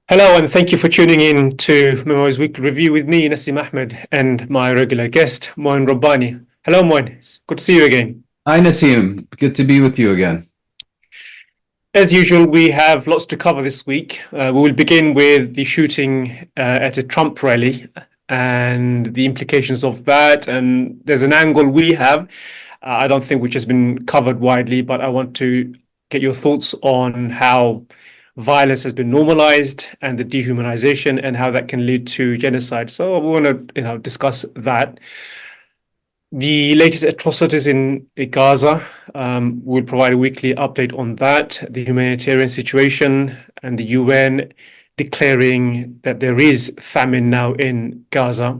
Hello, and thank you for tuning in to Memo's Weekly Review with me, Nassim Ahmed, and my regular guest, Moin Rabbani. Hello, Moin. It's good to see you again. Hi, Nassim. Good to be with you again. As usual, we have lots to cover this week. We will begin with the shooting at a Trump rally and the implications of that. And there's an angle we have, I don't think which has been covered widely, but I want to get your thoughts on how violence has been normalized and the dehumanization and how that can lead to genocide. So we want to, discuss that. The latest atrocities in Gaza. We'll provide a weekly update on that, the humanitarian situation, and the UN declaring that there is famine now in Gaza.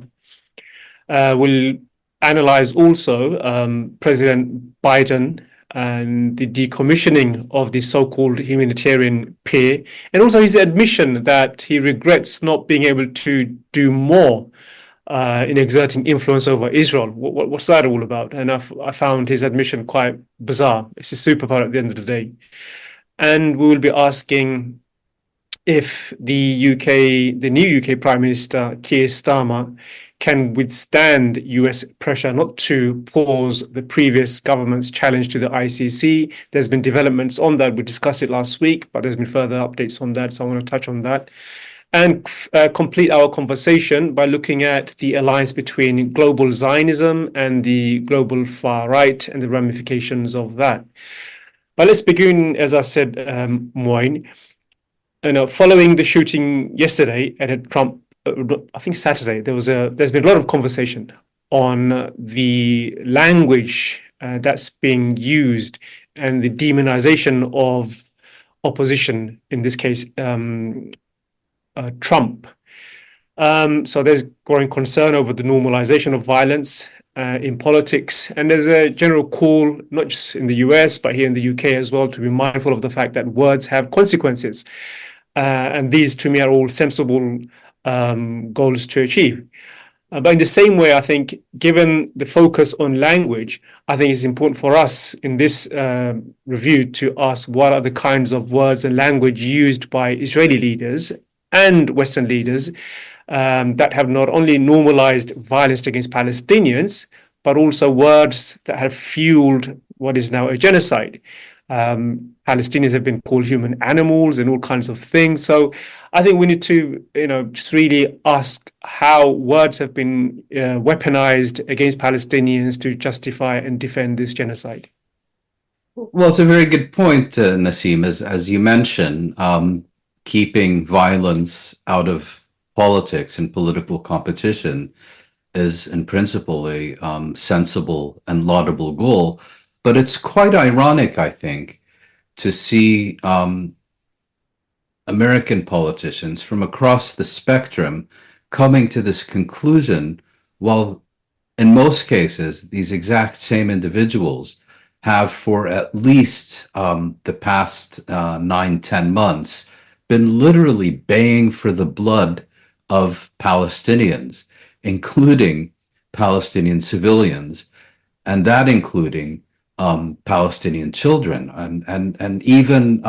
We'll analyze also President Biden and the decommissioning of the so-called humanitarian peer, and also his admission that he regrets not being able to do more in exerting influence over Israel. What's that all about? And I found his admission quite bizarre. It's a superpower at the end of the day. And we will be asking if the new UK Prime Minister Keir Starmer can withstand US pressure not to pause the previous government's challenge to the ICC. There's been developments on that. We discussed it last week, but there's been further updates on that. So I want to touch on that and complete our conversation by looking at the alliance between global Zionism and the global far right and the ramifications of that. But let's begin, as I said, Moin. Following the shooting yesterday at a Trump, I think Saturday, there's been a lot of conversation on the language that's being used and the demonization of opposition, in this case, Trump. So there's growing concern over the normalization of violence in politics. And there's a general call, not just in the US, but here in the UK as well, to be mindful of the fact that words have consequences. And these, to me, are all sensible goals to achieve. But in the same way, I think, given the focus on language, I think it's important for us in this review to ask what are the kinds of words and language used by Israeli leaders and Western leaders that have not only normalized violence against Palestinians, but also words that have fueled what is now a genocide. Palestinians have been called human animals and all kinds of things. So I think we need to, just really ask how words have been weaponized against Palestinians to justify and defend this genocide. Well, it's a very good point, Nassim. As you mentioned, keeping violence out of politics and political competition is, in principle, a sensible and laudable goal. But it's quite ironic, I think, to see American politicians from across the spectrum coming to this conclusion, while in most cases, these exact same individuals have for at least the past 9, 10 months been literally baying for the blood of Palestinians, including Palestinian civilians, and that including Palestinian children, and even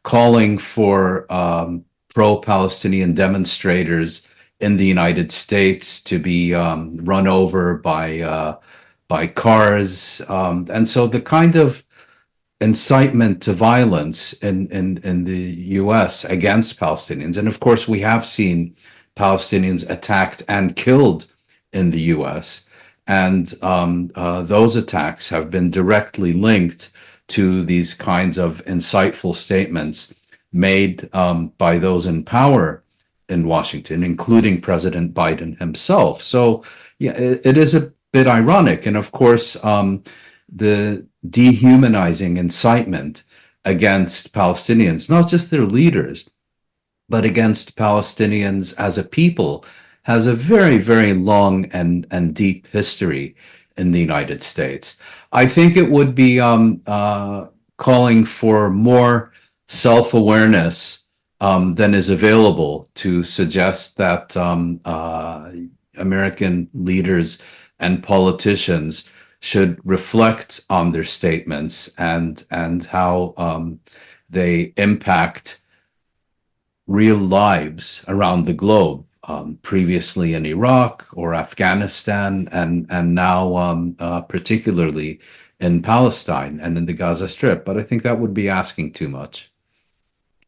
calling for pro-Palestinian demonstrators in the United States to be run over by cars, and so the kind of incitement to violence in the U.S. against Palestinians, and of course we have seen Palestinians attacked and killed in the U.S. And those attacks have been directly linked to these kinds of insightful statements made by those in power in Washington, including President Biden himself. So, yeah, it is a bit ironic. And of course, the dehumanizing incitement against Palestinians, not just their leaders, but against Palestinians as a people, has a very, very long and deep history in the United States. I think it would be calling for more self-awareness than is available to suggest that American leaders and politicians should reflect on their statements and how they impact real lives around the globe, previously in Iraq or Afghanistan, and now particularly in Palestine and in the Gaza Strip. But I think that would be asking too much.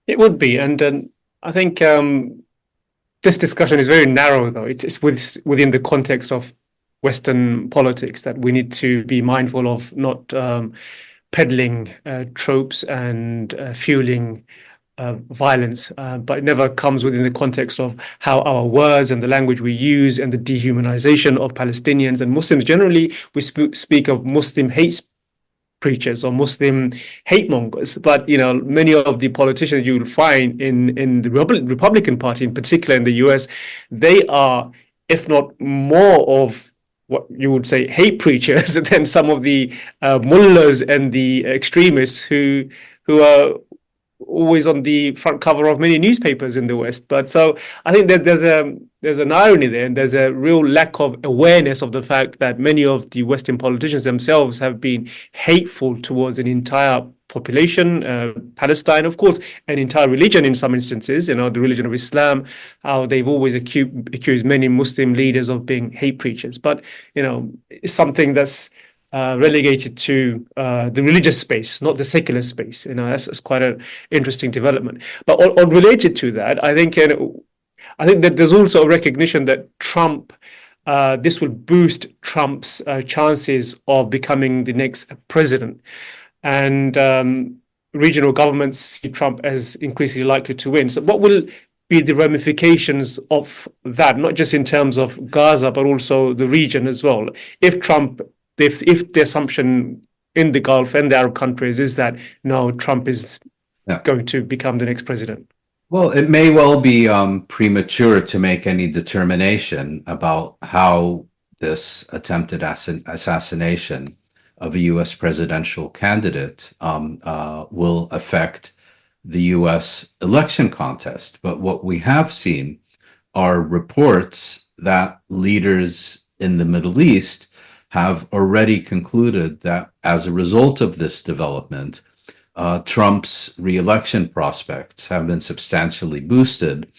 It would be, and I think this discussion is very narrow, though. Within the context of Western politics that we need to be mindful of not peddling tropes and fueling violence, but it never comes within the context of how our words and the language we use and the dehumanization of Palestinians and Muslims generally. We speak of Muslim hate preachers or Muslim hate mongers, but many of the politicians you will find in the Republican Party, in particular in the US, they are, if not more of what you would say hate preachers than some of the mullahs and the extremists who are always on the front cover of many newspapers in the West. But so I think that there's an irony there, and there's a real lack of awareness of the fact that many of the Western politicians themselves have been hateful towards an entire population, Palestine, of course, an entire religion in some instances, the religion of Islam, how they've always accused many Muslim leaders of being hate preachers. But, it's something that's relegated to the religious space, not the secular space. That's quite an interesting development. But on related to that, I think that there's also a recognition that this will boost Trump's chances of becoming the next president, and regional governments see Trump as increasingly likely to win. So, what will be the ramifications of that, not just in terms of Gaza, but also the region as well? If the assumption in the Gulf and the Arab countries is that no, Trump is going to become the next president. Well, it may well be premature to make any determination about how this attempted assassination of a U.S. presidential candidate will affect the U.S. election contest. But what we have seen are reports that leaders in the Middle East have already concluded that as a result of this development, Trump's re-election prospects have been substantially boosted,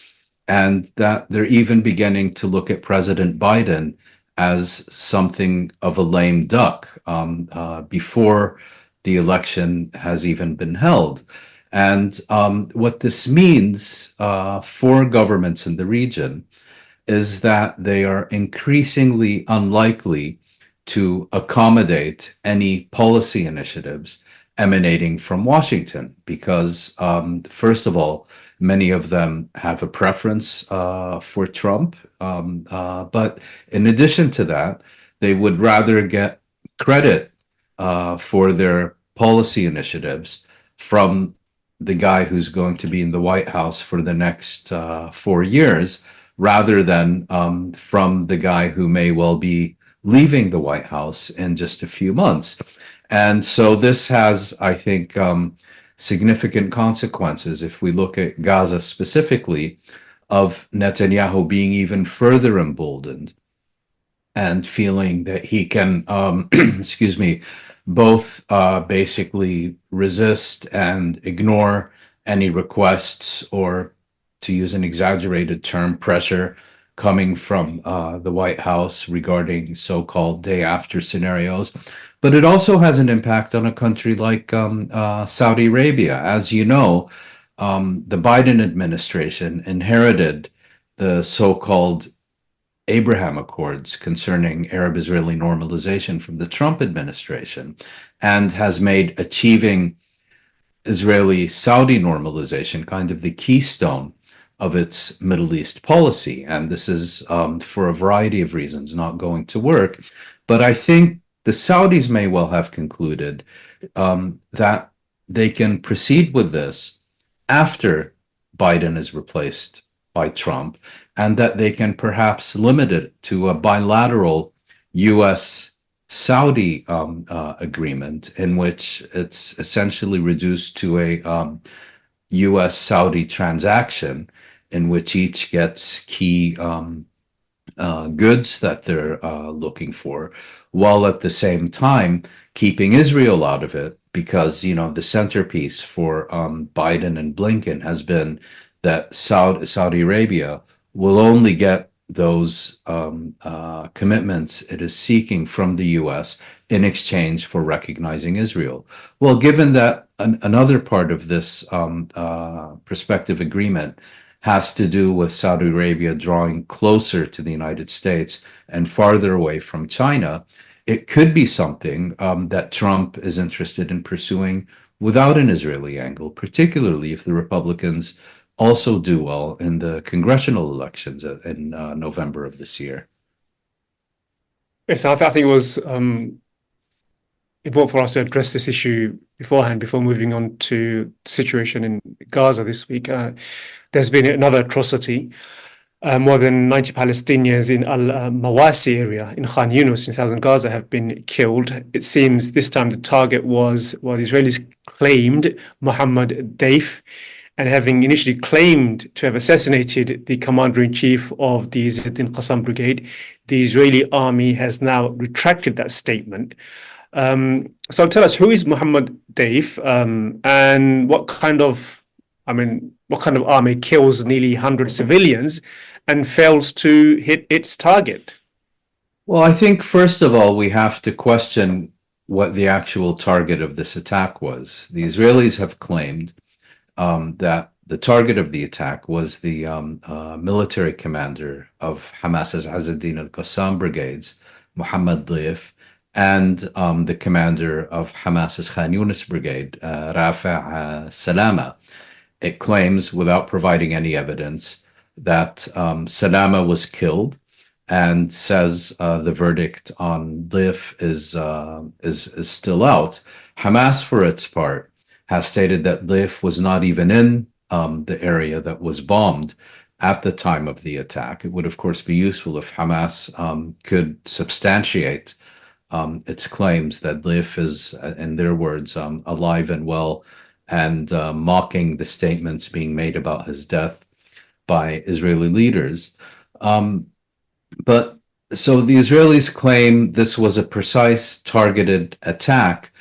and that they're even beginning to look at President Biden as something of a lame duck before the election has even been held. And what this means for governments in the region is that they are increasingly unlikely to accommodate any policy initiatives emanating from Washington, because first of all, many of them have a preference for Trump. But in addition to that, they would rather get credit for their policy initiatives from the guy who's going to be in the White House for the next 4 years, rather than from the guy who may well be leaving the White House in just a few months. And so this has, I think, significant consequences if we look at Gaza specifically, of Netanyahu being even further emboldened and feeling that he can, excuse me, both basically resist and ignore any requests, or, to use an exaggerated term, pressure coming from the White House regarding so-called day after scenarios. But it also has an impact on a country like Saudi Arabia. As you know, the Biden administration inherited the so-called Abraham Accords concerning Arab-Israeli normalization from the Trump administration, and has made achieving Israeli-Saudi normalization kind of the keystone of its Middle East policy. And this is, for a variety of reasons, not going to work. But I think the Saudis may well have concluded that they can proceed with this after Biden is replaced by Trump, and that they can perhaps limit it to a bilateral U.S.-Saudi agreement, in which it's essentially reduced to a U.S.-Saudi transaction, in which each gets key goods that they're looking for, while at the same time keeping Israel out of it, because, the centerpiece for Biden and Blinken has been that Saudi Arabia will only get those commitments it is seeking from the US in exchange for recognizing Israel. Well, given that another part of this prospective agreement has to do with Saudi Arabia drawing closer to the United States and farther away from China, it could be something that Trump is interested in pursuing without an Israeli angle, particularly if the Republicans also do well in the congressional elections in November of this year. Yes, I think it was important for us to address this issue beforehand, before moving on to the situation in Gaza this week. There's been another atrocity. More than 90 Palestinians in Al-Mawasi area in Khan Yunus in southern Gaza have been killed. It seems this time the target was what Israelis claimed Mohammed Deif, and having initially claimed to have assassinated the commander-in-chief of the Izzuddin Qassam Brigade, the Israeli army has now retracted that statement. So tell us, who is Mohammed Deif, and what kind of army kills nearly 100 civilians and fails to hit its target? Well, I think first of all, we have to question what the actual target of this attack was. The Israelis have claimed that the target of the attack was the military commander of Hamas's Izzuddin al-Qassam brigades, Mohammed Deif, and the commander of Hamas's Khan Yunus brigade, Rafat Salama. It claims, without providing any evidence, that Salama was killed, and says the verdict on Deif is still out. Hamas, for its part, has stated that Deif was not even in the area that was bombed at the time of the attack. It would, of course, be useful if Hamas could substantiate its claims that Deif is, in their words, alive and well, and mocking the statements being made about his death by Israeli leaders. But so the Israelis claim this was a precise, targeted attack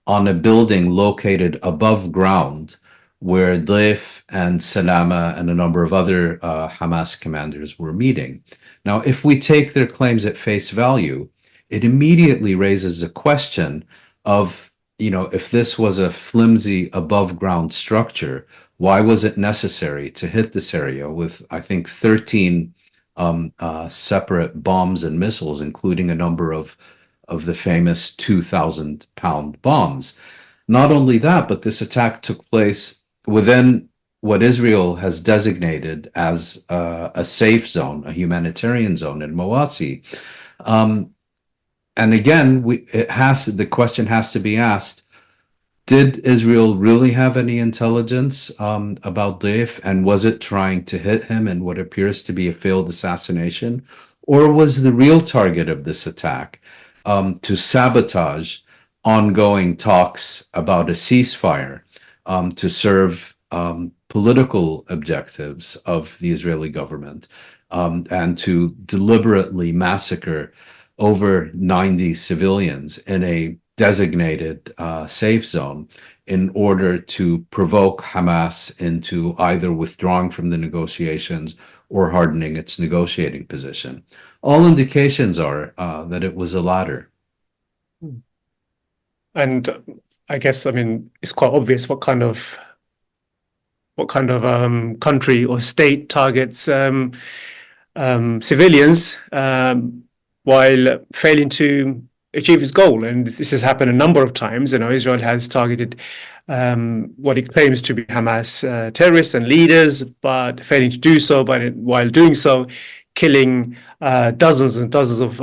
on a building located above ground where Deif and Salama and a number of other Hamas commanders were meeting. Now, if we take their claims at face value, it immediately raises a question of, if this was a flimsy above ground structure, why was it necessary to hit this area with, I think, 13 separate bombs and missiles, including a number of the famous 2,000-pound bombs? Not only that, but this attack took place within what Israel has designated as a safe zone, a humanitarian zone in Mawasi. And again, the question has to be asked: did Israel really have any intelligence about Deif, and was it trying to hit him in what appears to be a failed assassination? Or was the real target of this attack to sabotage ongoing talks about a ceasefire to serve political objectives of the Israeli government, and to deliberately massacre over 90 civilians in a designated safe zone in order to provoke Hamas into either withdrawing from the negotiations or hardening its negotiating position? All indications are that it was the latter. And I guess, it's quite obvious what kind of country or state targets civilians while failing to achieve its goal. And this has happened a number of times. Israel has targeted what it claims to be Hamas terrorists and leaders, but failing to do so, but while doing so, killing dozens and dozens of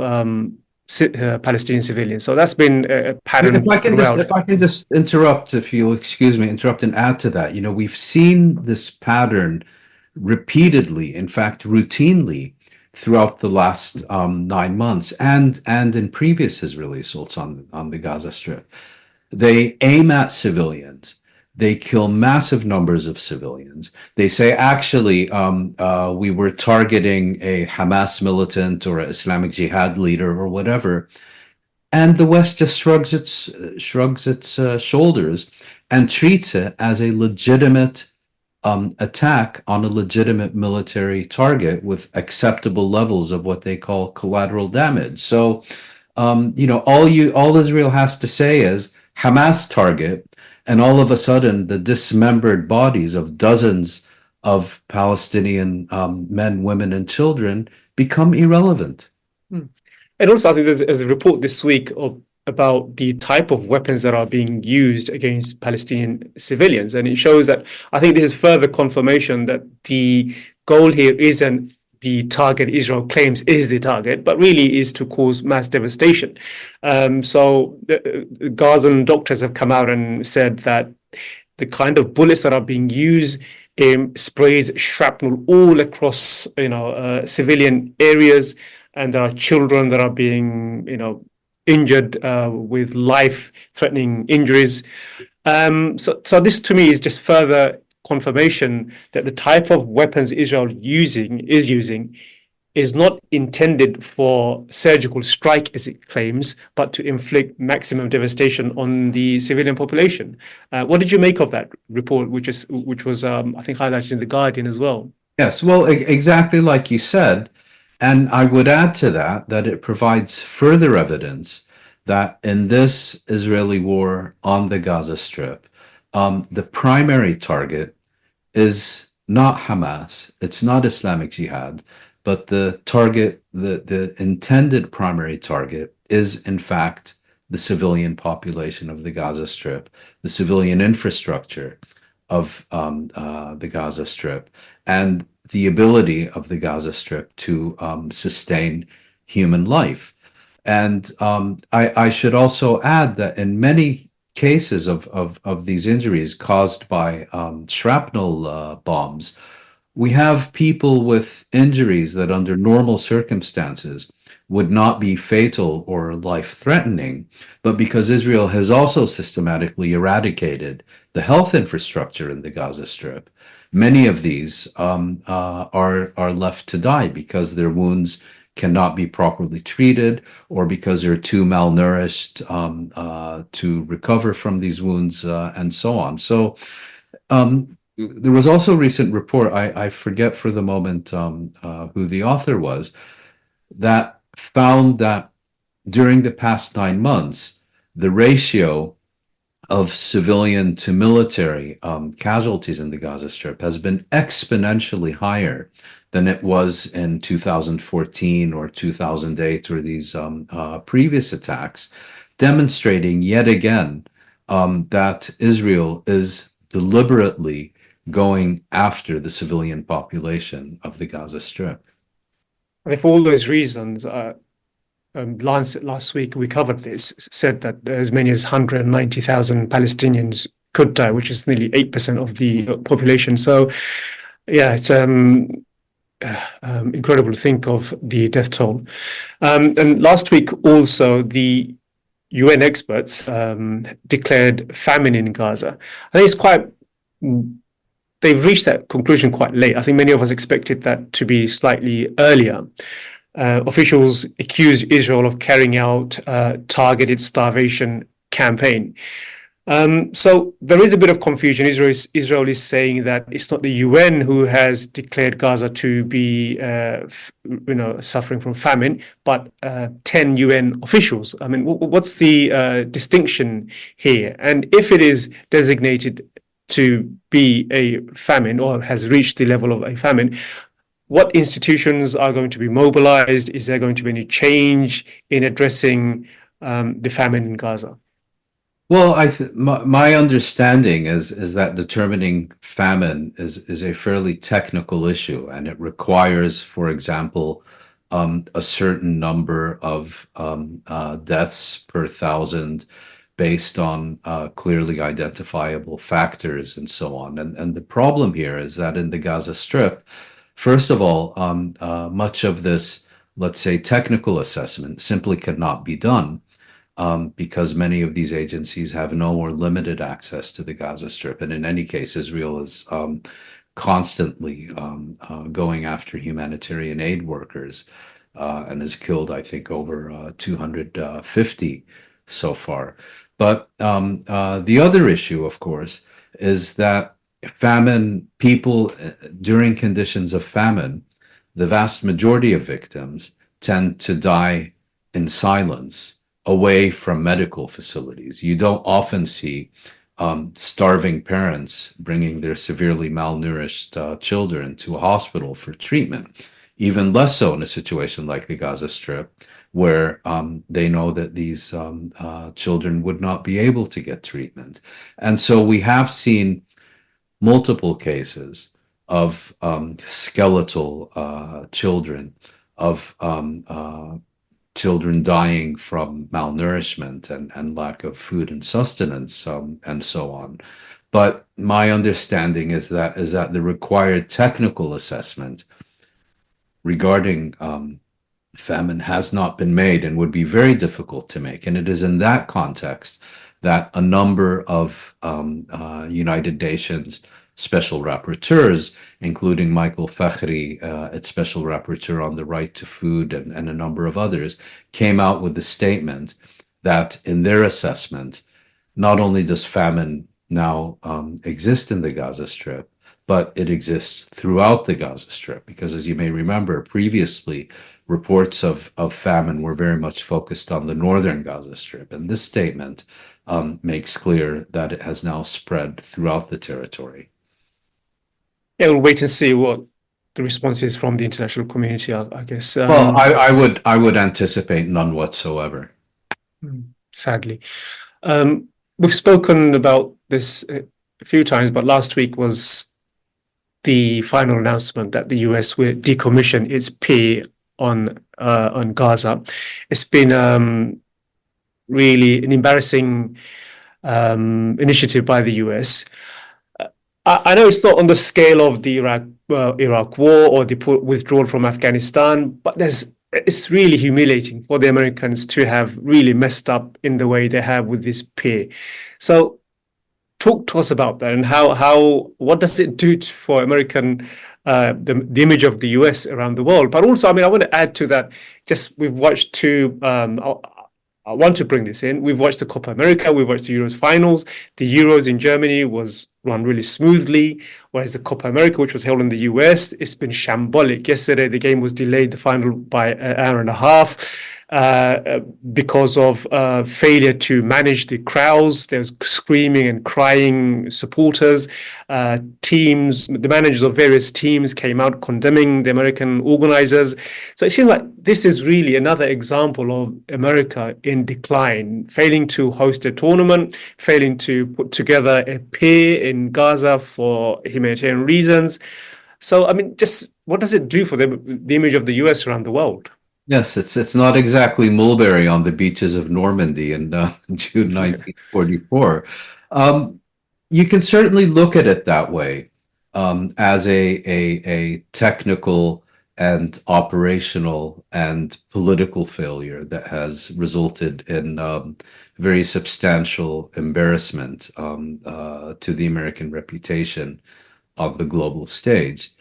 Palestinian civilians. So that's been a pattern. If I can just interrupt, if you'll excuse me, interrupt and add to that. We've seen this pattern repeatedly, in fact, routinely, throughout the last 9 months, and in previous Israeli assaults on the Gaza Strip. They aim at civilians. They kill massive numbers of civilians. They say, actually, we were targeting a Hamas militant or an Islamic Jihad leader or whatever. And the West just shrugs its shoulders and treats it as a legitimate attack on a legitimate military target with acceptable levels of what they call collateral damage. So, all Israel has to say is Hamas target, and all of a sudden the dismembered bodies of dozens of Palestinian men, women, and children become irrelevant. Hmm. And also, I think there's a report this week about the type of weapons that are being used against Palestinian civilians. And it shows that I think this is further confirmation that the goal here isn't the target Israel claims is the target, but really is to cause mass devastation. So the Gazan doctors have come out and said that the kind of bullets that are being used sprays shrapnel all across, civilian areas, and there are children that are being, injured with life-threatening injuries. So this to me is just further confirmation that the type of weapons Israel is using is not intended for surgical strike, as it claims, but to inflict maximum devastation on the civilian population. What did you make of that report, which was I think highlighted in the Guardian as well? Yes, well, exactly like you said. And I would add to that that it provides further evidence that in this Israeli war on the Gaza Strip, the primary target is not Hamas, it's not Islamic Jihad, but the intended primary target is, in fact, the civilian population of the Gaza Strip, the civilian infrastructure of the Gaza Strip, and the ability of the Gaza Strip to sustain human life. And I should also add that in many cases of these injuries caused by shrapnel bombs, we have people with injuries that under normal circumstances would not be fatal or life-threatening, but because Israel has also systematically eradicated the health infrastructure in the Gaza Strip, many of these are left to die because their wounds cannot be properly treated or because they're too malnourished to recover from these wounds and so on. So there was also a recent report, I forget for the moment who the author was, that found that during the past 9 months, the ratio of civilian to military casualties in the Gaza Strip has been exponentially higher than it was in 2014 or 2008 or these previous attacks, demonstrating yet again that Israel is deliberately going after the civilian population of the Gaza Strip. And for all those reasons, last week we covered this, said that as many as 190,000 Palestinians could die, which is nearly 8% of the population. So, yeah, it's incredible to think of the death toll. And last week also, the UN experts declared famine in Gaza. I think they've reached that conclusion quite late. I think many of us expected that to be slightly earlier. Officials accused Israel of carrying out a targeted starvation campaign. So there is a bit of confusion. Israel is saying that it's not the UN who has declared Gaza to be, suffering from famine, but 10 UN officials. I mean, what's the distinction here? And if it is designated to be a famine or has reached the level of a famine, what institutions are going to be mobilized? Is there going to be any change in addressing the famine in Gaza? Well, my understanding is that determining famine is a fairly technical issue, and it requires, for example, a certain number of deaths per thousand based on clearly identifiable factors and so on. And the problem here is that in the Gaza Strip, first of all, much of this, let's say, technical assessment simply cannot be done because many of these agencies have no or limited access to the Gaza Strip. And in any case, Israel is constantly going after humanitarian aid workers and has killed, I think, over 250 so far. But the other issue, of course, is that famine, people during conditions of famine, the vast majority of victims tend to die in silence away from medical facilities. You don't often see starving parents bringing their severely malnourished children to a hospital for treatment, even less so in a situation like the Gaza Strip, where they know that these children would not be able to get treatment. And so we have seen multiple cases of skeletal children, of children dying from malnourishment and lack of food and sustenance, and so on. But my understanding is that the required technical assessment regarding famine has not been made and would be very difficult to make. And it is in that context that a number of United Nations special rapporteurs, including Michael Fakhri, its special rapporteur on the right to food, and a number of others, came out with the statement that in their assessment, not only does famine now exist in the Gaza Strip, but it exists throughout the Gaza Strip, because as you may remember, previously reports of famine were very much focused on the northern Gaza Strip. And this statement makes clear that it has now spread throughout the territory. Yeah, we'll wait and see what the response is from the international community, I guess. Well, I would anticipate none whatsoever. Sadly. We've spoken about this a few times, but last week was the final announcement that the US will decommission its pay on Gaza. It's been really an embarrassing initiative by the US. I know it's not on the scale of the Iraq War or the withdrawal from Afghanistan, but it's really humiliating for the Americans to have really messed up in the way they have with this pay. So talk to us about that, and what does it do for American the image of the US around the world? But also, I mean, I want to add to that. Just we've watched two. I want to bring this in. We've watched the Copa America. We've watched the Euros finals. The Euros in Germany was run really smoothly, whereas the Copa America, which was held in the US, it's been shambolic. Yesterday, the game was delayed, the final, by an hour and a half. Because of failure to manage the crowds. There's screaming and crying supporters. The managers of various teams came out condemning the American organizers. So it seems like this is really another example of America in decline, failing to host a tournament, failing to put together a pay in Gaza for humanitarian reasons. So, I mean, just what does it do for the image of the US around the world? Yes, it's not exactly mulberry on the beaches of Normandy in June 1944. You can certainly look at it that way, as a technical and operational and political failure that has resulted in very substantial embarrassment to the American reputation on the global stage.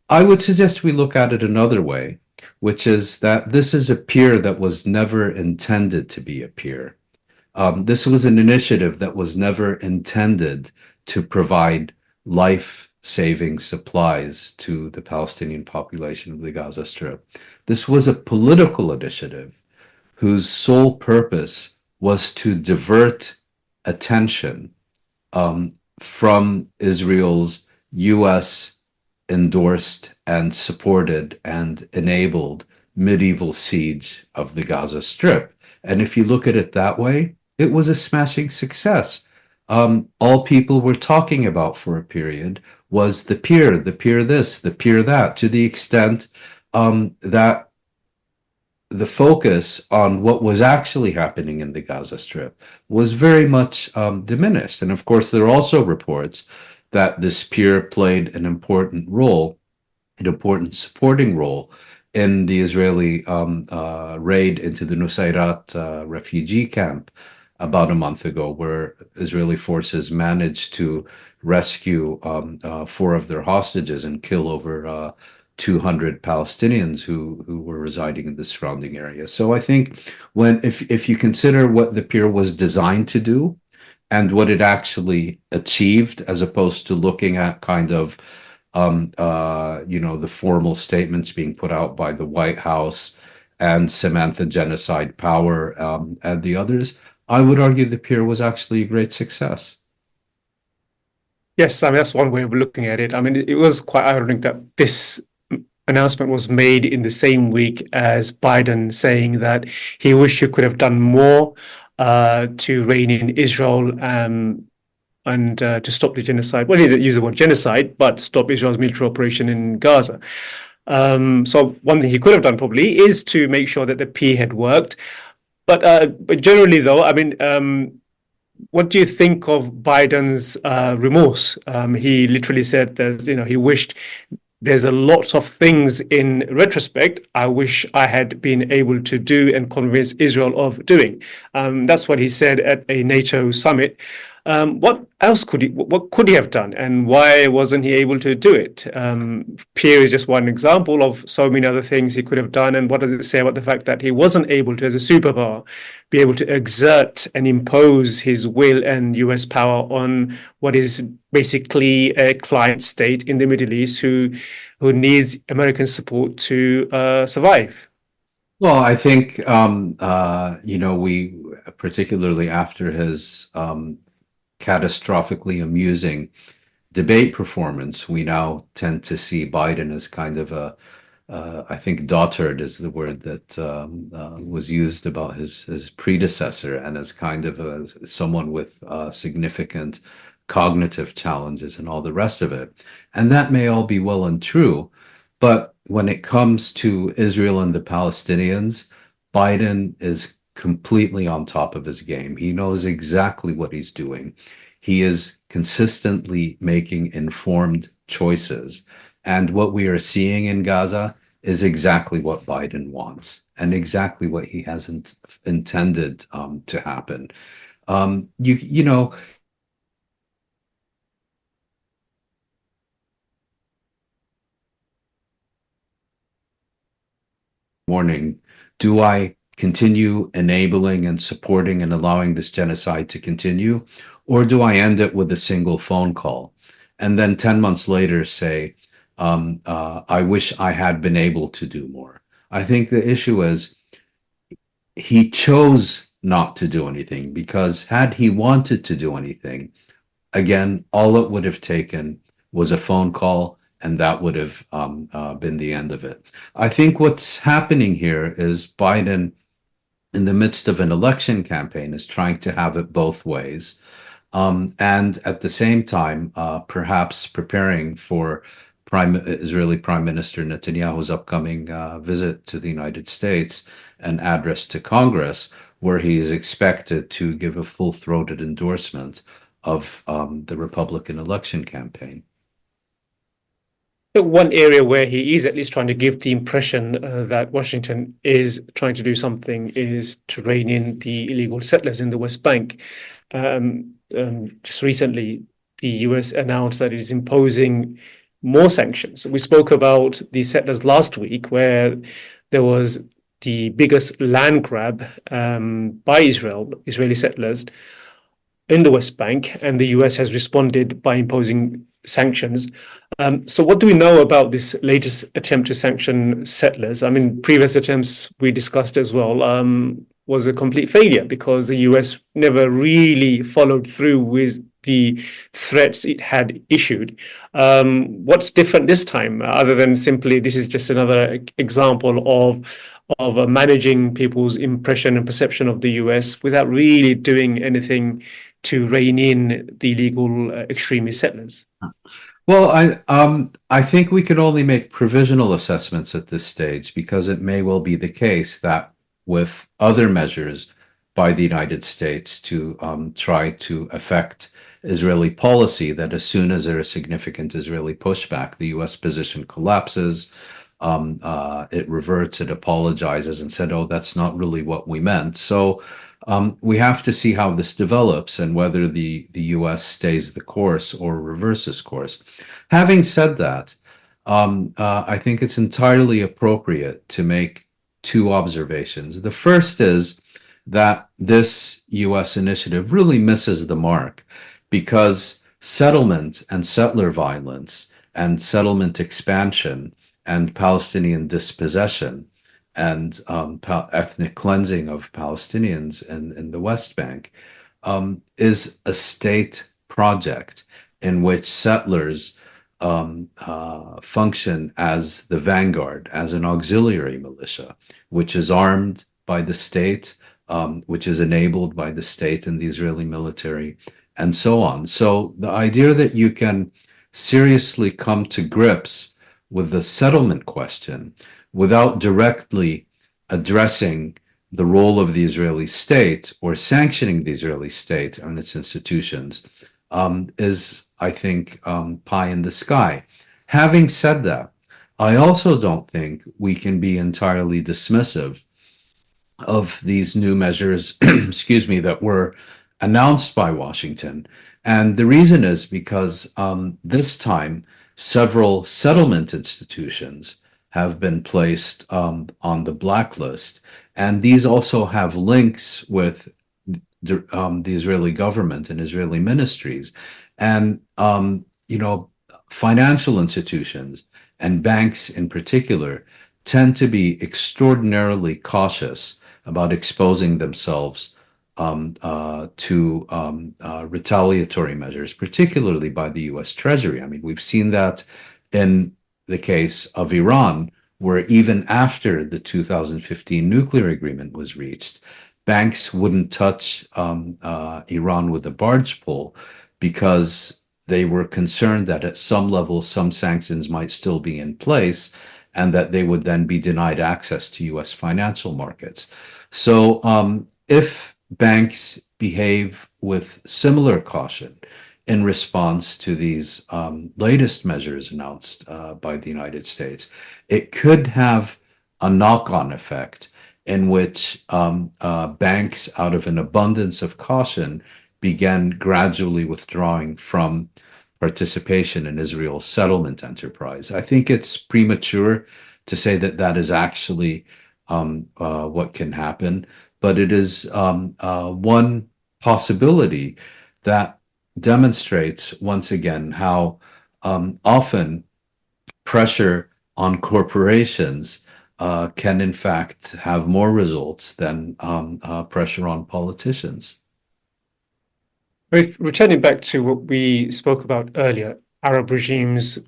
I would suggest we look at it another way, which is that this is a pier that was never intended to be a pier. This was an initiative that was never intended to provide life-saving supplies to the Palestinian population of the Gaza Strip. This was a political initiative whose sole purpose was to divert attention from Israel's US endorsed and supported and enabled medieval siege of the Gaza Strip. And if you look at it that way, it was a smashing success. All people were talking about for a period was the pier this, the pier that, to the extent that the focus on what was actually happening in the Gaza Strip was very much diminished. And of course, there are also reports that this pier played an important role, an important supporting role in the Israeli raid into the Nusayrat refugee camp about a month ago, where Israeli forces managed to rescue 4 of their hostages and kill over 200 Palestinians who were residing in the surrounding area. So I think if you consider what the pier was designed to do, and what it actually achieved, as opposed to looking at kind of, the formal statements being put out by the White House and Samantha Genocide Power, and the others. I would argue the pier was actually a great success. Yes, I mean, that's one way of looking at it. I mean, it was quite ironic that this announcement was made in the same week as Biden saying that he wished he could have done more to rein in Israel and to stop the genocide. Well, he didn't use the word genocide, but stop Israel's military operation in Gaza. So one thing he could have done probably is to make sure that the P had worked. But generally, though, I mean, what do you think of Biden's remorse? He literally said that he wished there's a lot of things in retrospect I wish I had been able to do and convince Israel of doing. That's what he said at a NATO summit. What else what could he have done, and why wasn't he able to do it? Pierre is just one example of so many other things he could have done. And what does it say about the fact that he wasn't able to, as a superpower, be able to exert and impose his will and US power on what is basically a client state in the Middle East who needs American support to survive? Well, I think, we, particularly after his catastrophically amusing debate performance, we now tend to see Biden as kind of I think dotard is the word that was used about his predecessor, and as kind of someone with significant cognitive challenges and all the rest of it. And that may all be well and true, but when it comes to Israel and the Palestinians, Biden is completely on top of his game. He knows exactly what he's doing. He is consistently making informed choices. And what we are seeing in Gaza is exactly what Biden wants and exactly what he hasn't intended to happen. You know, morning, do I continue enabling and supporting and allowing this genocide to continue? Or do I end it with a single phone call? And then 10 months later say, I wish I had been able to do more. I think the issue is he chose not to do anything, because had he wanted to do anything, again, all it would have taken was a phone call, and that would have been the end of it. I think what's happening here is Biden, in the midst of an election campaign, is trying to have it both ways. And at the same time, perhaps preparing for Israeli Prime Minister Netanyahu's upcoming visit to the United States and address to Congress, where he is expected to give a full-throated endorsement of the Republican election campaign. One area where he is at least trying to give the impression that Washington is trying to do something is to rein in the illegal settlers in the West Bank. Just recently, the US announced that it is imposing more sanctions. We spoke about the settlers last week, where there was the biggest land grab by Israeli settlers in the West Bank, and the US has responded by imposing sanctions. So what do we know about this latest attempt to sanction settlers? I mean, previous attempts we discussed as well was a complete failure, because the US never really followed through with the threats it had issued. What's different this time, other than simply this is just another example of managing people's impression and perception of the US without really doing anything to rein in the illegal extremist settlers? Well, I think we can only make provisional assessments at this stage, because it may well be the case that with other measures by the United States to try to affect Israeli policy, that as soon as there is significant Israeli pushback, the US position collapses, it reverts, it apologizes and said, oh, that's not really what we meant. So we have to see how this develops and whether the US stays the course or reverses course. Having said that, I think it's entirely appropriate to make two observations. The first is that this US initiative really misses the mark because settlement and settler violence and settlement expansion and Palestinian dispossession and ethnic cleansing of Palestinians in the West Bank is a state project in which settlers function as the vanguard, as an auxiliary militia, which is armed by the state, which is enabled by the state and the Israeli military, and so on. So the idea that you can seriously come to grips with the settlement question without directly addressing the role of the Israeli state or sanctioning the Israeli state and its institutions is, I think, pie in the sky. Having said that, I also don't think we can be entirely dismissive of these new measures, excuse me, that were announced by Washington. And the reason is because this time several settlement institutions have been placed on the blacklist. And these also have links with the Israeli government and Israeli ministries. And, financial institutions and banks in particular tend to be extraordinarily cautious about exposing themselves to retaliatory measures, particularly by the US Treasury. I mean, we've seen that in the case of Iran, where even after the 2015 nuclear agreement was reached, banks wouldn't touch Iran with a barge pole because they were concerned that at some level, some sanctions might still be in place and that they would then be denied access to US financial markets. So if banks behave with similar caution in response to these latest measures announced by the United States, it could have a knock-on effect in which banks, out of an abundance of caution, began gradually withdrawing from participation in Israel's settlement enterprise. I think it's premature to say that that is actually what can happen, but it is one possibility that demonstrates once again how often pressure on corporations can in fact have more results than pressure on politicians. Returning back to what we spoke about earlier, Arab regimes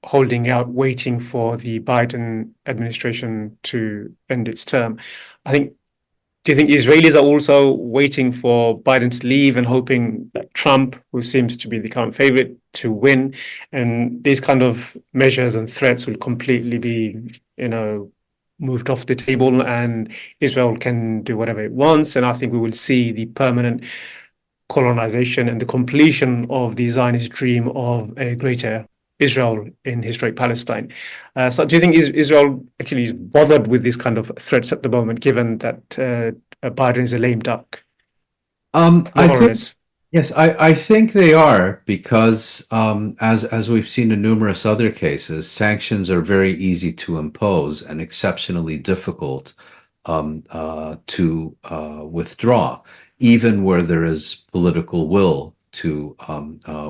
holding out, waiting for the Biden administration to end its term. Do you think Israelis are also waiting for Biden to leave and hoping that Trump, who seems to be the current favorite, to win? And these kind of measures and threats will completely be, moved off the table and Israel can do whatever it wants. And I think we will see the permanent colonization and the completion of the Zionist dream of a greater Israel in historic Palestine. So do you think Israel actually is bothered with these kind of threats at the moment, given that Biden is a lame duck, I more or think less? yes, I think they are because as we've seen in numerous other cases, sanctions are very easy to impose and exceptionally difficult to withdraw, even where there is political will to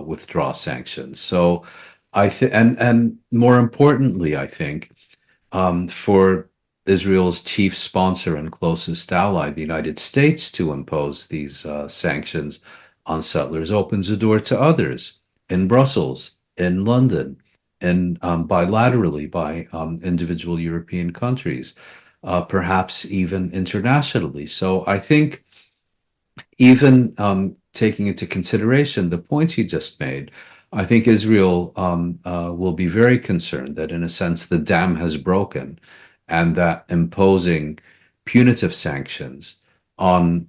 withdraw sanctions. So I think, and more importantly, I think for Israel's chief sponsor and closest ally, the United States, to impose these sanctions on settlers opens the door to others in Brussels, in London, and bilaterally by individual European countries, perhaps even internationally. So I think even taking into consideration the points you just made, I think Israel will be very concerned that, in a sense, the dam has broken and that imposing punitive sanctions on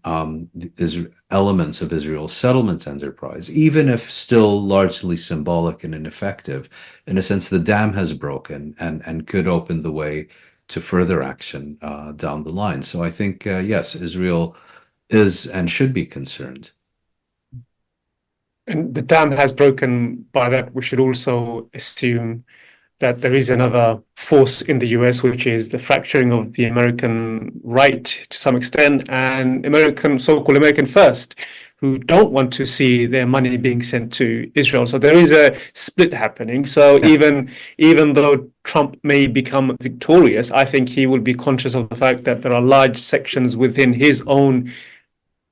elements of Israel's settlement enterprise, even if still largely symbolic and ineffective, in a sense, the dam has broken and could open the way to further action down the line. So I think, yes, Israel is and should be concerned. And the dam has broken. By that, we should also assume that there is another force in the US, which is the fracturing of the American right to some extent, and American, so-called American first, who don't want to see their money being sent to Israel. So there is a split happening. So Yeah. even though Trump may become victorious, I think he will be conscious of the fact that there are large sections within his own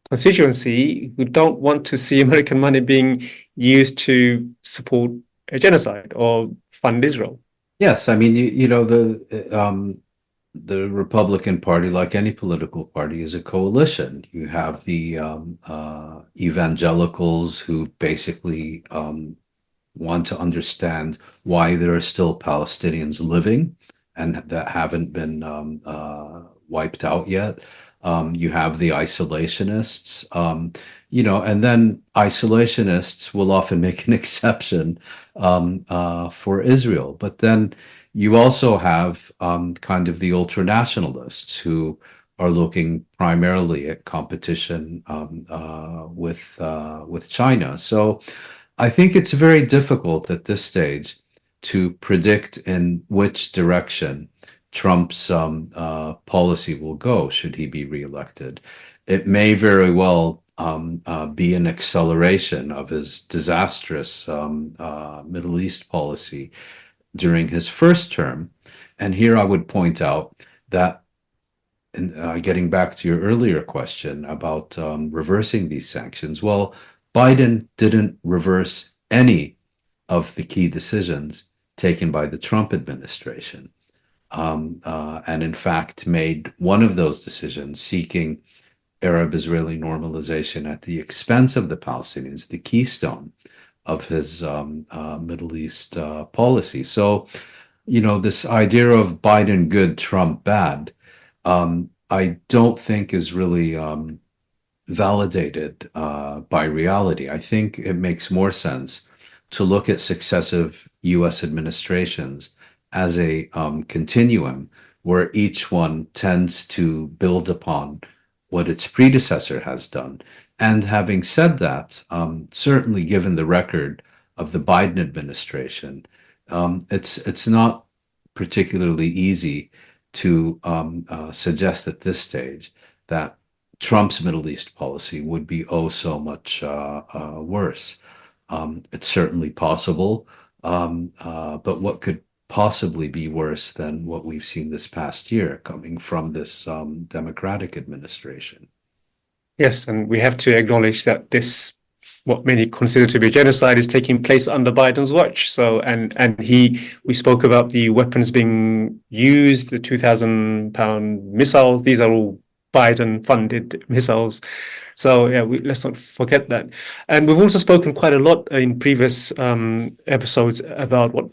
constituency who don't want to see American money being used to support a genocide or fund Israel. Yes, I mean, the Republican Party, like any political party, is a coalition. You have the evangelicals who basically want to understand why there are still Palestinians living and that haven't been wiped out yet. You have the isolationists, and then isolationists will often make an exception for Israel. But then you also have kind of the ultranationalists who are looking primarily at competition with China. So I think it's very difficult at this stage to predict in which direction Trump's policy will go should he be reelected. It may very well be an acceleration of his disastrous Middle East policy during his first term. And here I would point out that, getting back to your earlier question about reversing these sanctions, well, Biden didn't reverse any of the key decisions taken by the Trump administration. And in fact, made one of those decisions seeking Arab-Israeli normalization at the expense of the Palestinians, the keystone of his Middle East policy. So, this idea of Biden good, Trump bad, I don't think is really validated by reality. I think it makes more sense to look at successive US administrations as a continuum where each one tends to build upon what its predecessor has done. And having said that, certainly given the record of the Biden administration, it's not particularly easy to suggest at this stage that Trump's Middle East policy would be oh so much worse. It's certainly possible, but what could possibly be worse than what we've seen this past year coming from this Democratic administration? Yes, and we have to acknowledge that this, what many consider to be a genocide, is taking place under Biden's watch. So, we spoke about the weapons being used, the 2,000-pound missiles. These are all Biden-funded missiles. So, yeah, let's not forget that. And we've also spoken quite a lot in previous episodes about what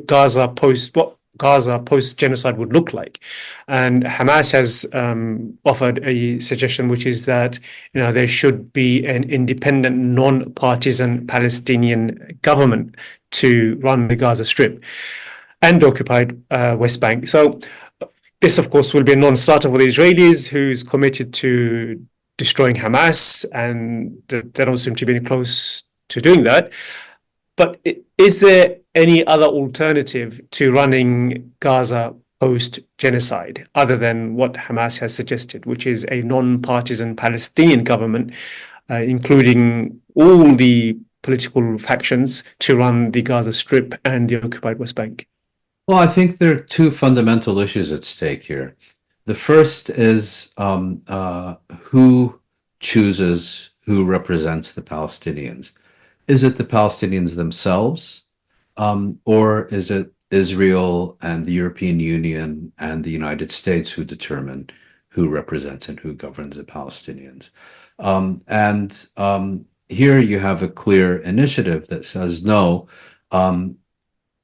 Gaza post-genocide would look like. And Hamas has offered a suggestion, which is that there should be an independent, non-partisan Palestinian government to run the Gaza Strip and the occupied West Bank. So this, of course, will be a non-starter for the Israelis, who's committed to destroying Hamas, and they don't seem to be close to doing that. But is there any other alternative to running Gaza post-genocide other than what Hamas has suggested, which is a non-partisan Palestinian government, including all the political factions, to run the Gaza Strip and the occupied West Bank? Well, I think there are two fundamental issues at stake here. The first is who chooses who represents the Palestinians. Is it the Palestinians themselves, or is it Israel and the European Union and the United States who determine who represents and who governs the Palestinians? Here you have a clear initiative that says, no,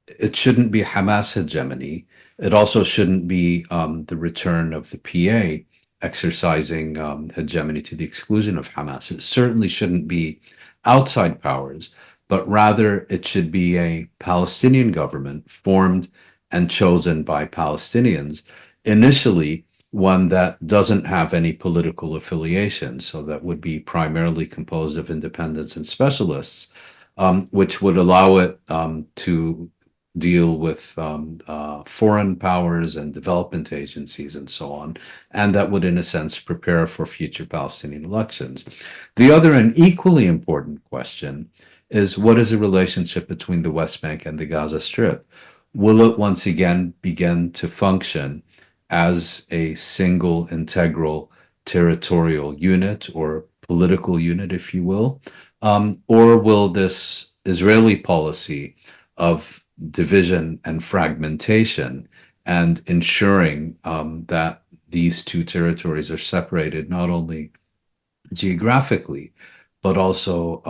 it shouldn't be Hamas hegemony. It also shouldn't be the return of the PA exercising hegemony to the exclusion of Hamas. It certainly shouldn't be outside powers, but rather it should be a Palestinian government formed and chosen by Palestinians, initially one that doesn't have any political affiliation, so that would be primarily composed of independents and specialists, which would allow it to deal with foreign powers and development agencies and so on, and that would, in a sense, prepare for future Palestinian elections. The other and equally important question is, what is the relationship between the West Bank and the Gaza Strip? Will it once again begin to function as a single integral territorial unit or political unit, if you will? Or will this Israeli policy of division and fragmentation and ensuring that these two territories are separated not only geographically, but also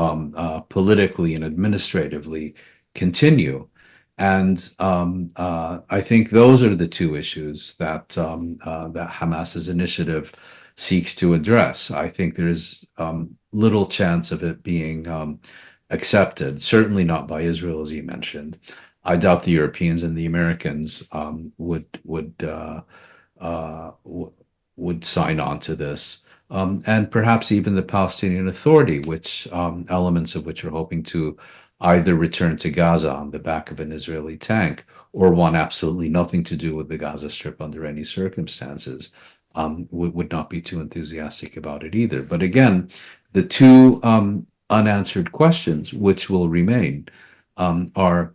politically and administratively continue? And I think those are the two issues that that Hamas's initiative seeks to address. I think there's little chance of it being accepted, certainly not by Israel, as you mentioned. I doubt the Europeans and the Americans would sign on to this, and perhaps even the Palestinian Authority, which elements of which are hoping to either return to Gaza on the back of an Israeli tank or want absolutely nothing to do with the Gaza Strip under any circumstances, would not be too enthusiastic about it either. But again, the two unanswered questions which will remain are,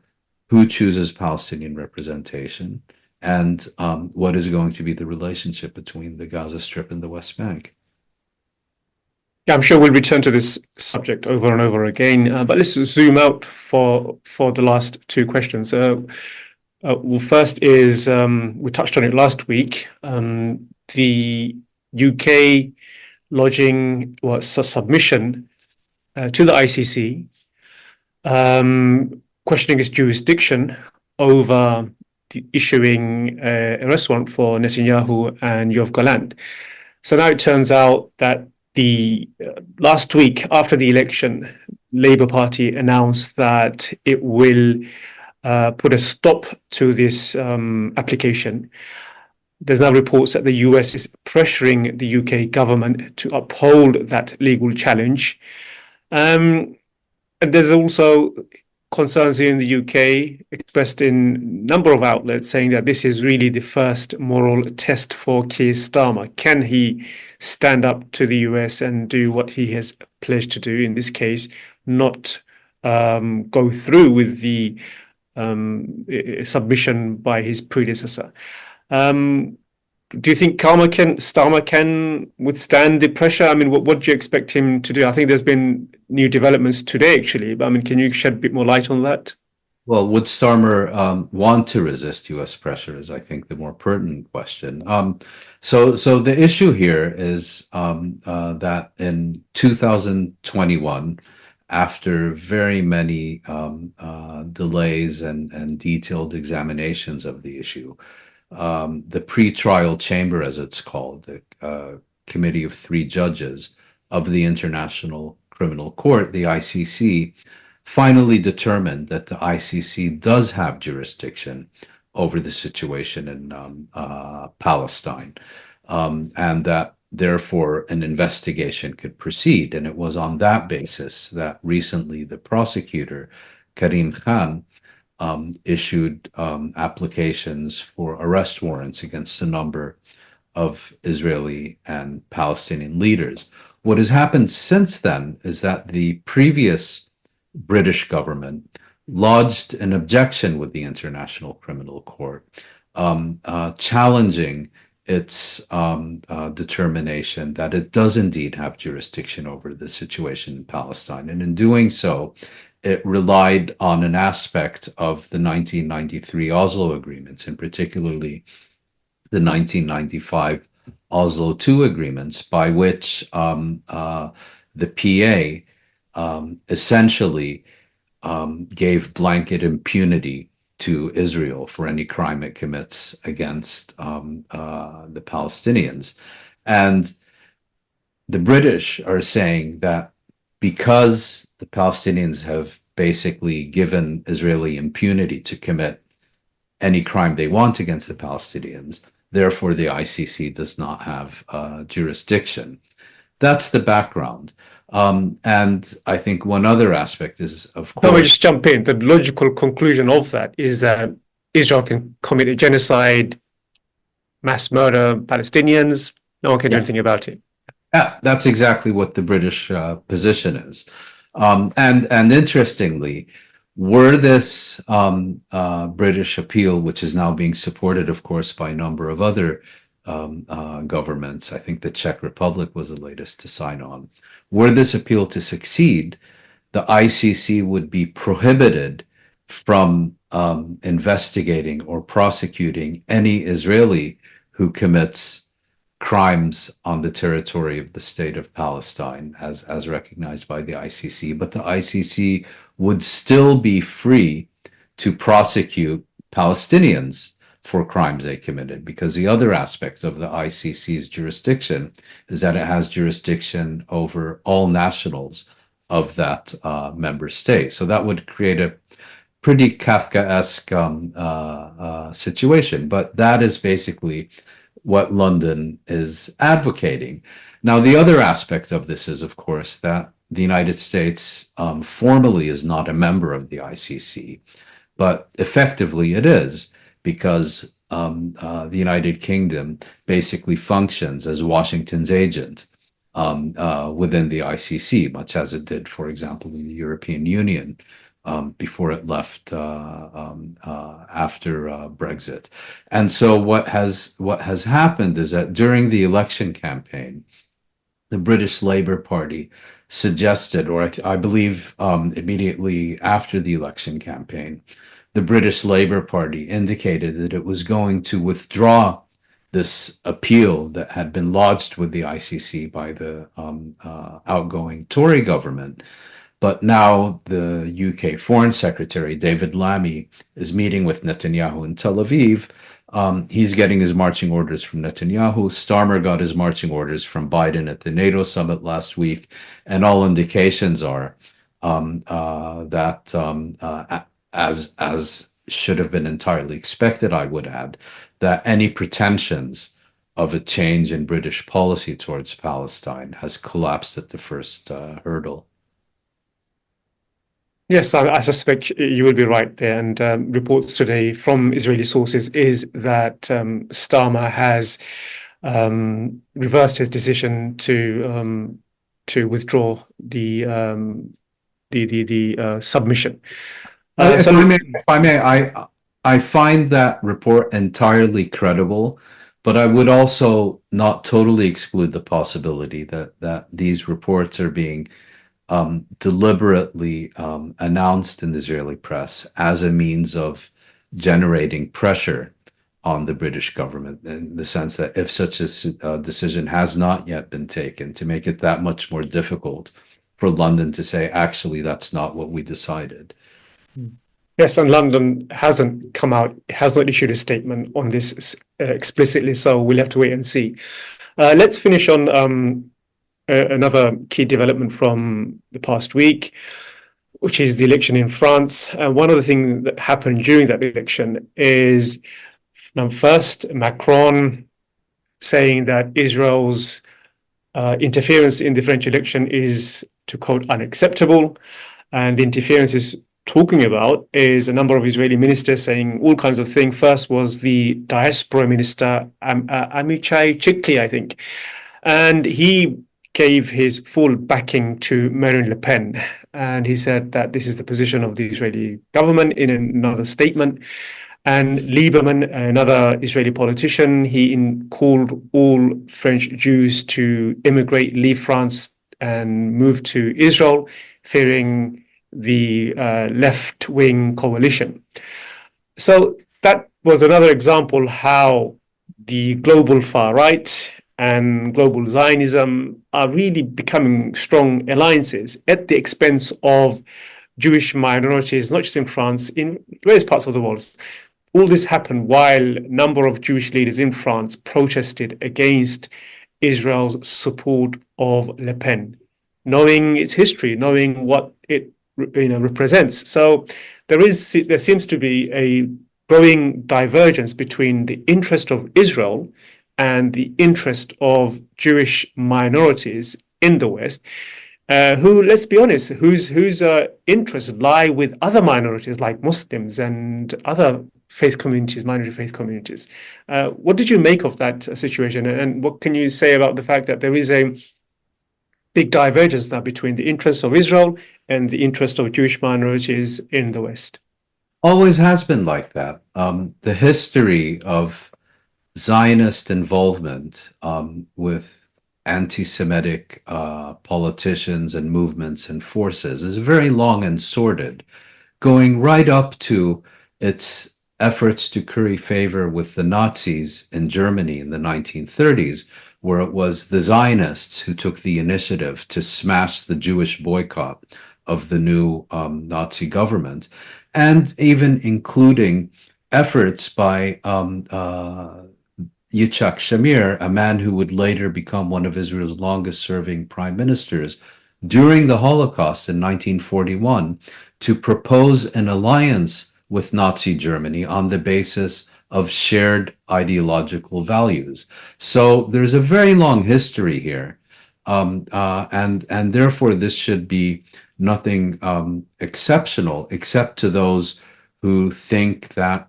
who chooses Palestinian representation, and what is going to be the relationship between the Gaza Strip and the West Bank? Yeah, I'm sure we'll return to this subject over and over again, but let's zoom out for the last two questions. Well, first is, we touched on it last week, the UK lodging a submission to the ICC, questioning its jurisdiction over issuing a arrest warrant for Netanyahu and Yoav Gallant. So now it turns out that the last week after the election, Labour Party announced that it will put a stop to this application. There's now reports that the US is pressuring the UK government to uphold that legal challenge. And there's also concerns here in the UK expressed in a number of outlets saying that this is really the first moral test for Keir Starmer. Can he stand up to the US and do what he has pledged to do, in this case, not go through with the submission by his predecessor? Do you think Starmer can withstand the pressure? I mean, what do you expect him to do? I think there's been new developments today, actually. But I mean, can you shed a bit more light on that? Well, would Starmer want to resist U.S. pressure is, I think, the more pertinent question. So the issue here is that in 2021, after very many delays and detailed examinations of the issue, the pre-trial chamber, as it's called, the committee of 3 judges of the International Criminal Court, the ICC, finally determined that the ICC does have jurisdiction over the situation in Palestine, and that therefore an investigation could proceed. And it was on that basis that recently the prosecutor, Karim Khan, issued applications for arrest warrants against a number of Israeli and Palestinian leaders. What has happened since then is that the previous British government lodged an objection with the International Criminal Court, challenging its determination that it does indeed have jurisdiction over the situation in Palestine. And in doing so, it relied on an aspect of the 1993 Oslo agreements, and particularly the 1995 Oslo II agreements, by which the PA essentially gave blanket impunity to Israel for any crime it commits against the Palestinians. And the British are saying that because the Palestinians have basically given Israeli impunity to commit any crime they want against the Palestinians, therefore the ICC does not have jurisdiction. That's the background. And I think one other aspect is, of Let me course, just jump in. The logical conclusion of that is that Israel can commit a genocide, mass murder Palestinians. No one can do yeah, anything about it. yeah, that's exactly what the British position is. And interestingly, were this British appeal, which is now being supported, of course, by a number of other governments, I think the Czech Republic was the latest to sign on, were this appeal to succeed, the ICC would be prohibited from investigating or prosecuting any Israeli who commits crimes on the territory of the state of Palestine as recognized by the ICC. But the ICC would still be free to prosecute Palestinians for crimes they committed, because the other aspect of the ICC's jurisdiction is that it has jurisdiction over all nationals of that member state. So that would create a pretty Kafkaesque situation. But that is basically what London is advocating. Now, the other aspect of this is, of course, that the United States formally is not a member of the ICC, but effectively it is, because the United Kingdom basically functions as Washington's agent within the ICC, much as it did, for example, in the European Union before it left after Brexit. And so what has happened is that during the election campaign, the British Labour Party suggested, or I believe immediately after the election campaign, the British Labour Party indicated that it was going to withdraw this appeal that had been lodged with the ICC by the outgoing Tory government. But now the UK Foreign Secretary, David Lammy, is meeting with Netanyahu in Tel Aviv. He's getting his marching orders from Netanyahu. Starmer got his marching orders from Biden at the NATO summit last week. And all indications are that, as should have been entirely expected, I would add, that any pretensions of a change in British policy towards Palestine has collapsed at the first hurdle. Yes, I suspect you will be right there. And reports today from Israeli sources is that Starmer has reversed his decision to withdraw the submission. If I may, I find that report entirely credible, but I would also not totally exclude the possibility that these reports are being deliberately announced in the Israeli press as a means of generating pressure on the British government, in the sense that if such a decision has not yet been taken, to make it that much more difficult for London to say, actually, that's not what we decided. Yes, and London hasn't come out, has not issued a statement on this explicitly, so we'll have to wait and see. Let's finish on another key development from the past week, which is the election in France. One of the things that happened during that election is, first, Macron saying that Israel's interference in the French election is, to quote, unacceptable. And the interference is talking about is a number of Israeli ministers saying all kinds of things. First was the diaspora minister, Amichai Chikli, I think. And he gave his full backing to Marine Le Pen. And he said that this is the position of the Israeli government in another statement. And Lieberman, another Israeli politician, he called all French Jews to immigrate, leave France and move to Israel, fearing the left-wing coalition. So that was another example how the global far right and global Zionism are really becoming strong alliances at the expense of Jewish minorities, not just in France, in various parts of the world. All this happened while a number of Jewish leaders in France protested against Israel's support of Le Pen, knowing its history, knowing what it represents. So there seems to be a growing divergence between the interest of Israel and the interest of Jewish minorities in the West. who, let's be honest, whose interests lie with other minorities like Muslims and other faith communities, minority faith communities. What did you make of that situation, and what can you say about the fact that there is a big divergence now between the interests of Israel and the interest of Jewish minorities in the West? Always has been like that. The history of Zionist involvement with anti-Semitic politicians and movements and forces is very long and sordid, going right up to its efforts to curry favor with the Nazis in Germany in the 1930s, where it was the Zionists who took the initiative to smash the Jewish boycott of the new Nazi government, and even including efforts by Yitzhak Shamir, a man who would later become one of Israel's longest-serving prime ministers, during the Holocaust in 1941, to propose an alliance with Nazi Germany on the basis of shared ideological values. So there's a very long history here, and therefore this should be nothing exceptional, except to those who think that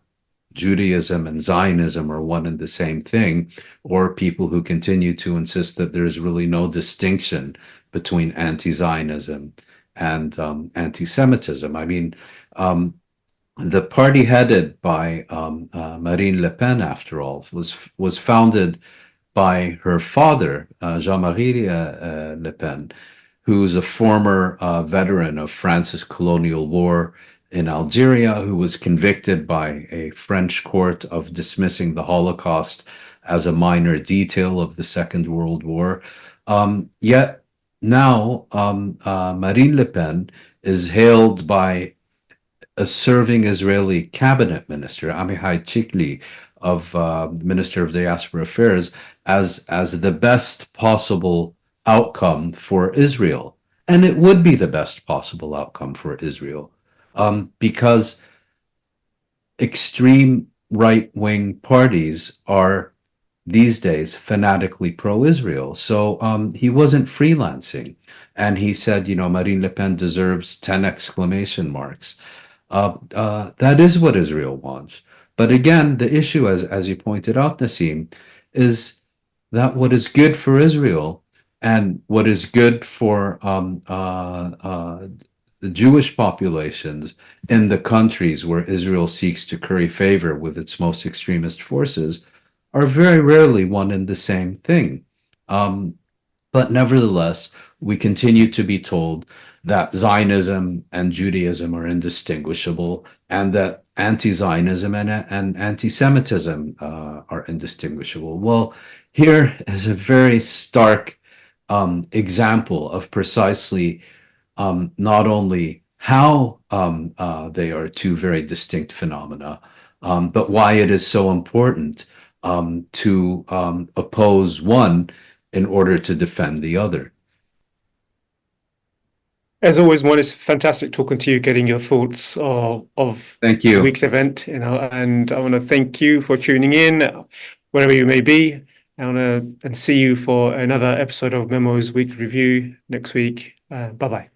Judaism and Zionism are one and the same thing, or people who continue to insist that there's really no distinction between anti-Zionism and anti-Semitism. I mean, the party headed by Marine Le Pen, after all, was founded by her father, Jean-Marie Le Pen, who's a former veteran of France's colonial war in Algeria, who was convicted by a French court of dismissing the Holocaust as a minor detail of the Second World War. Yet now Marine Le Pen is hailed by a serving Israeli cabinet minister, Amihai Chikli, of Minister of Diaspora Affairs, as the best possible outcome for Israel. And it would be the best possible outcome for Israel, because extreme right-wing parties are these days fanatically pro-Israel. So he wasn't freelancing. And he said, you know, Marine Le Pen deserves 10 exclamation marks. That is what Israel wants. But again, the issue, as you pointed out, Nassim, is that what is good for Israel and what is good for the Jewish populations in the countries where Israel seeks to curry favor with its most extremist forces are very rarely one and the same thing. But nevertheless, we continue to be told that Zionism and Judaism are indistinguishable, and that anti-Zionism and anti-Semitism are indistinguishable. Well, here is a very stark example of precisely not only how they are two very distinct phenomena, but why it is so important to oppose one in order to defend the other. As always, Mon, it's fantastic talking to you, getting your thoughts of Thank the you. week's event, you know, and I want to thank you for tuning in, wherever you may be. I want to and see you for another episode of Memo's Week Review next week. Bye-bye.